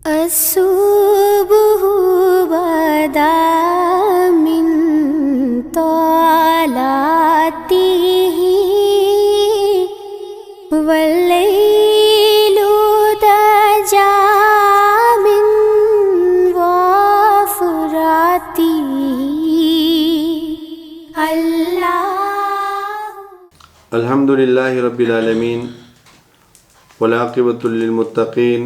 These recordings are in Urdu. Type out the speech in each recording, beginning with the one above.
الصبح بدا من طلعته والليل دجى من وفراته الحمد للہ رب العالمین والعاقبۃ للمتقین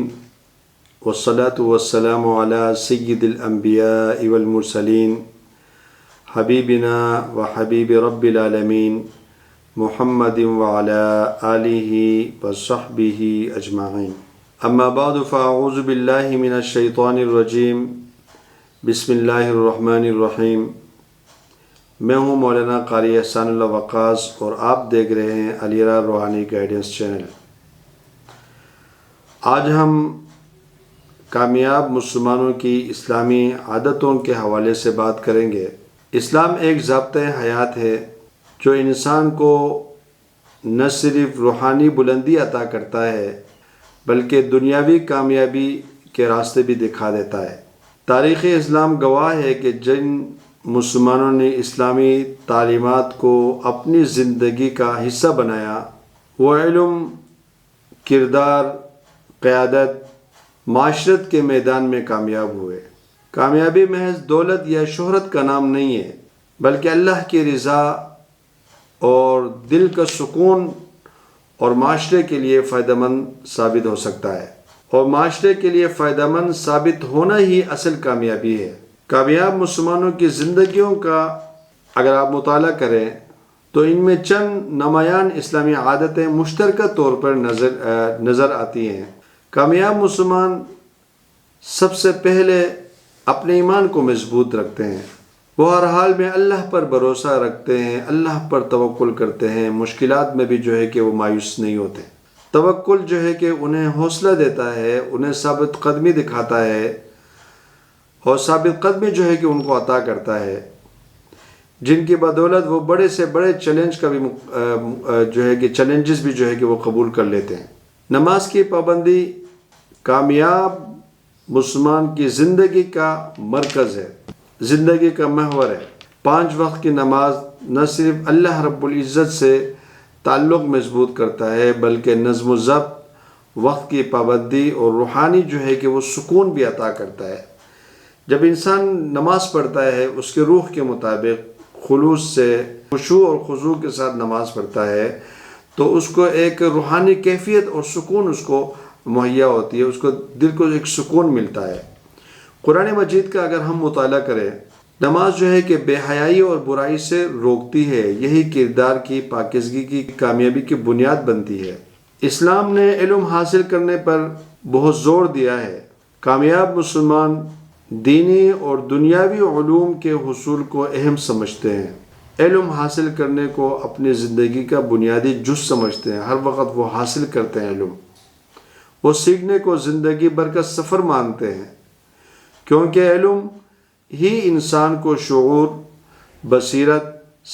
والصلاة والسلام علی سید الانبیاء والمرسلین حبیبنا وحبیب رب العالمین محمد وعلی آلہ وصحبہ اجمعین اما بعد فاعوذ باللہ من الشیطان الرجیم بسم اللہ الرحمن الرحیم۔ میں ہوں مولانا قاری احسان اللہ وقاص اور آپ دیکھ رہے ہیں علیرا روحانی گائیڈنس چینل۔ آج ہم کامیاب مسلمانوں کی اسلامی عادتوں کے حوالے سے بات کریں گے۔ اسلام ایک ضابطۂ حیات ہے جو انسان کو نہ صرف روحانی بلندی عطا کرتا ہے بلکہ دنیاوی کامیابی کے راستے بھی دکھا دیتا ہے۔ تاریخ اسلام گواہ ہے کہ جن مسلمانوں نے اسلامی تعلیمات کو اپنی زندگی کا حصہ بنایا وہ علم، کردار، قیادت، معاشرت کے میدان میں کامیاب ہوئے۔ کامیابی محض دولت یا شہرت کا نام نہیں ہے بلکہ اللہ کی رضا اور دل کا سکون اور معاشرے کے لیے فائدہ مند ثابت ہو سکتا ہے، اور معاشرے کے لیے فائدہ مند ثابت ہونا ہی اصل کامیابی ہے۔ کامیاب مسلمانوں کی زندگیوں کا اگر آپ مطالعہ کریں تو ان میں چند نمایاں اسلامی عادتیں مشترکہ طور پر نظر آتی ہیں۔ کامیاب مسلمان سب سے پہلے اپنے ایمان کو مضبوط رکھتے ہیں۔ وہ ہر حال میں اللہ پر بھروسہ رکھتے ہیں، اللہ پر توکل کرتے ہیں، مشکلات میں بھی جو ہے کہ وہ مایوس نہیں ہوتے۔ توکل جو ہے کہ انہیں حوصلہ دیتا ہے، انہیں ثابت قدمی دکھاتا ہے، اور ثابت قدمی جو ہے کہ ان کو عطا کرتا ہے، جن کی بدولت وہ بڑے سے بڑے چیلنجز بھی جو ہے کہ وہ قبول کر لیتے ہیں۔ نماز کی پابندی کامیاب مسلمان کی زندگی کا مرکز ہے، زندگی کا محور ہے۔ 5 وقت کی نماز نہ صرف اللہ رب العزت سے تعلق مضبوط کرتا ہے بلکہ نظم و ضبط، وقت کی پابندی اور روحانی جو ہے کہ وہ سکون بھی عطا کرتا ہے۔ جب انسان نماز پڑھتا ہے اس کے روح کے مطابق خلوص سے، خشوع اور خضوع کے ساتھ نماز پڑھتا ہے تو اس کو ایک روحانی کیفیت اور سکون اس کو مہیا ہوتی ہے، اس کو دل کو ایک سکون ملتا ہے۔ قرآن مجید کا اگر ہم مطالعہ کریں، نماز جو ہے کہ بے حیائی اور برائی سے روکتی ہے، یہی کردار کی پاکیزگی کی کامیابی کی بنیاد بنتی ہے۔ اسلام نے علم حاصل کرنے پر بہت زور دیا ہے۔ کامیاب مسلمان دینی اور دنیاوی علوم کے حصول کو اہم سمجھتے ہیں، علم حاصل کرنے کو اپنی زندگی کا بنیادی جز سمجھتے ہیں، ہر وقت وہ حاصل کرتے ہیں علم۔ وہ سیکھنے کو زندگی بھر کا سفر مانتے ہیں کیونکہ علم ہی انسان کو شعور، بصیرت،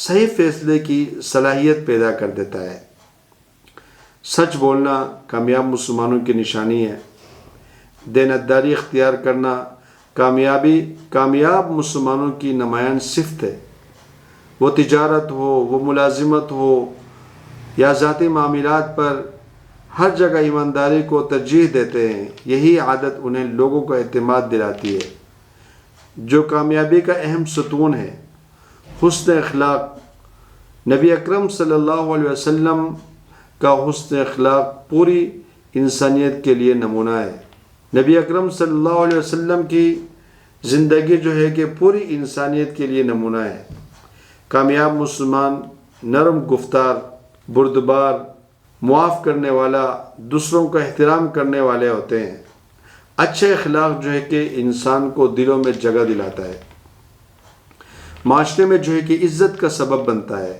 صحیح فیصلے کی صلاحیت پیدا کر دیتا ہے۔ سچ بولنا کامیاب مسلمانوں کی نشانی ہے۔ دیانتداری اختیار کرنا کامیاب مسلمانوں کی نمایاں صفت ہے۔ وہ تجارت ہو، وہ ملازمت ہو یا ذاتی معاملات پر ہر جگہ ایمانداری کو ترجیح دیتے ہیں۔ یہی عادت انہیں لوگوں کو اعتماد دلاتی ہے، جو کامیابی کا اہم ستون ہے۔ حسن اخلاق، نبی اکرم صلی اللہ علیہ وسلم کا حسن اخلاق پوری انسانیت کے لیے نمونہ ہے۔ نبی اکرم صلی اللہ علیہ وسلم کی زندگی جو ہے کہ پوری انسانیت کے لیے نمونہ ہے۔ کامیاب مسلمان نرم گفتار، بردبار، معاف کرنے والا، دوسروں کا احترام کرنے والے ہوتے ہیں۔ اچھے اخلاق جو ہے کہ انسان کو دلوں میں جگہ دلاتا ہے، معاشرے میں جو ہے کہ عزت کا سبب بنتا ہے،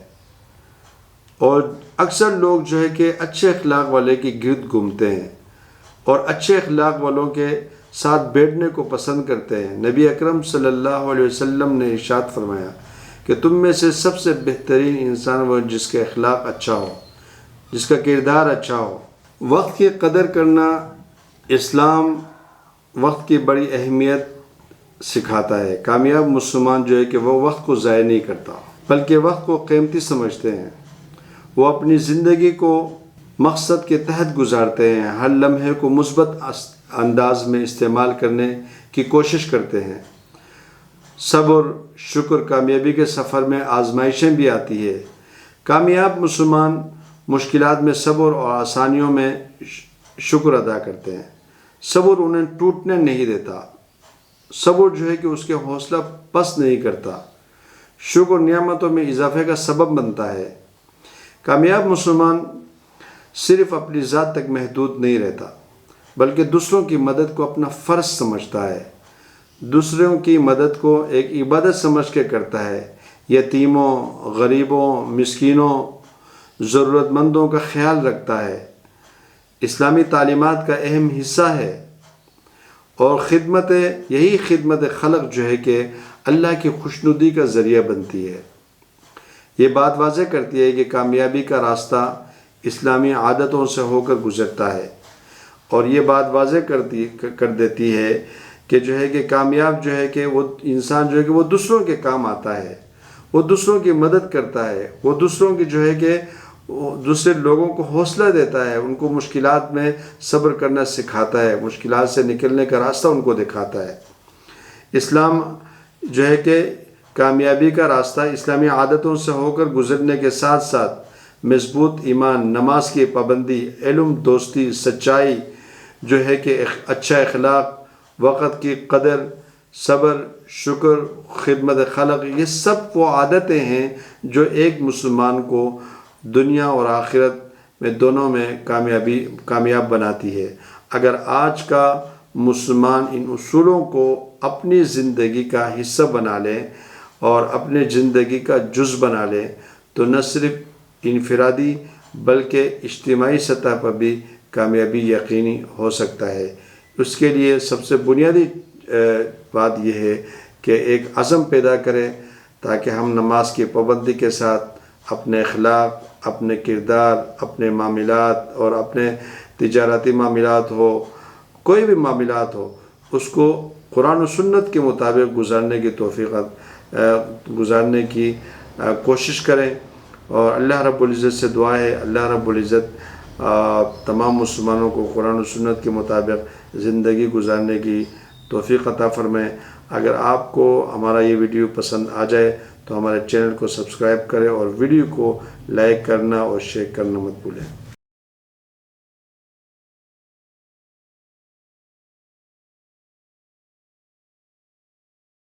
اور اکثر لوگ جو ہے کہ اچھے اخلاق والے کی گرد گھومتے ہیں اور اچھے اخلاق والوں کے ساتھ بیٹھنے کو پسند کرتے ہیں۔ نبی اکرم صلی اللہ علیہ وسلم نے ارشاد فرمایا کہ تم میں سے سب سے بہترین انسان وہ جس کے اخلاق اچھا ہو، جس کا کردار اچھا ہو۔ وقت کی قدر کرنا اسلام وقت کی بڑی اہمیت سکھاتا ہے۔ کامیاب مسلمان جو ہے کہ وہ وقت کو ضائع نہیں کرتا بلکہ وقت کو قیمتی سمجھتے ہیں۔ وہ اپنی زندگی کو مقصد کے تحت گزارتے ہیں، ہر لمحے کو مثبت انداز میں استعمال کرنے کی کوشش کرتے ہیں۔ صبر، شکر، کامیابی کے سفر میں آزمائشیں بھی آتی ہے۔ کامیاب مسلمان مشکلات میں صبر اور آسانیوں میں شکر ادا کرتے ہیں۔ صبر انہیں ٹوٹنے نہیں دیتا، صبر جو ہے کہ اس کے حوصلہ پست نہیں کرتا، شکر نعمتوں میں اضافے کا سبب بنتا ہے۔ کامیاب مسلمان صرف اپنی ذات تک محدود نہیں رہتا بلکہ دوسروں کی مدد کو اپنا فرض سمجھتا ہے، دوسروں کی مدد کو ایک عبادت سمجھ کے کرتا ہے۔ یتیموں، غریبوں، مسکینوں، ضرورت مندوں کا خیال رکھتا ہے، اسلامی تعلیمات کا اہم حصہ ہے، اور یہی خدمت خلق جو ہے کہ اللہ کی خوشنودی کا ذریعہ بنتی ہے۔ یہ بات واضح کرتی ہے کہ کامیابی کا راستہ اسلامی عادتوں سے ہو کر گزرتا ہے، اور یہ بات واضح کر دیتی ہے کہ جو ہے کہ کامیاب جو ہے کہ وہ انسان جو ہے کہ وہ دوسروں کے کام آتا ہے، وہ دوسروں کی مدد کرتا ہے، وہ دوسروں کی جو ہے کہ دوسرے لوگوں کو حوصلہ دیتا ہے، ان کو مشکلات میں صبر کرنا سکھاتا ہے، مشکلات سے نکلنے کا راستہ ان کو دکھاتا ہے۔ اسلام جو ہے کہ کامیابی کا راستہ اسلامی عادتوں سے ہو کر گزرنے کے ساتھ ساتھ مضبوط ایمان، نماز کی پابندی، علم، دوستی، سچائی جو ہے کہ اچھا اخلاق، وقت کی قدر، صبر، شکر، خدمت خلق، یہ سب وہ عادتیں ہیں جو ایک مسلمان کو دنیا اور آخرت میں دونوں میں کامیاب بناتی ہے۔ اگر آج کا مسلمان ان اصولوں کو اپنی زندگی کا حصہ بنا لے اور اپنے زندگی کا جز بنا لے تو نہ صرف انفرادی بلکہ اجتماعی سطح پر بھی کامیابی یقینی ہو سکتا ہے۔ اس کے لیے سب سے بنیادی بات یہ ہے کہ ایک عزم پیدا کرے تاکہ ہم نماز کی پابندی کے ساتھ اپنے اخلاق، اپنے کردار، اپنے معاملات اور اپنے تجارتی معاملات ہو، کوئی بھی معاملات ہو، اس کو قرآن و سنت کے مطابق گزارنے کی کوشش کریں۔ اور اللہ رب العزت سے دعا ہے، اللہ رب العزت تمام مسلمانوں کو قرآن و سنت کے مطابق زندگی گزارنے کی توفیق عطا فرمائے۔ اگر آپ کو ہمارا یہ ویڈیو پسند آ جائے تو ہمارے چینل کو سبسکرائب کریں اور ویڈیو کو لائک کرنا اور شیئر کرنا مت بھولیں۔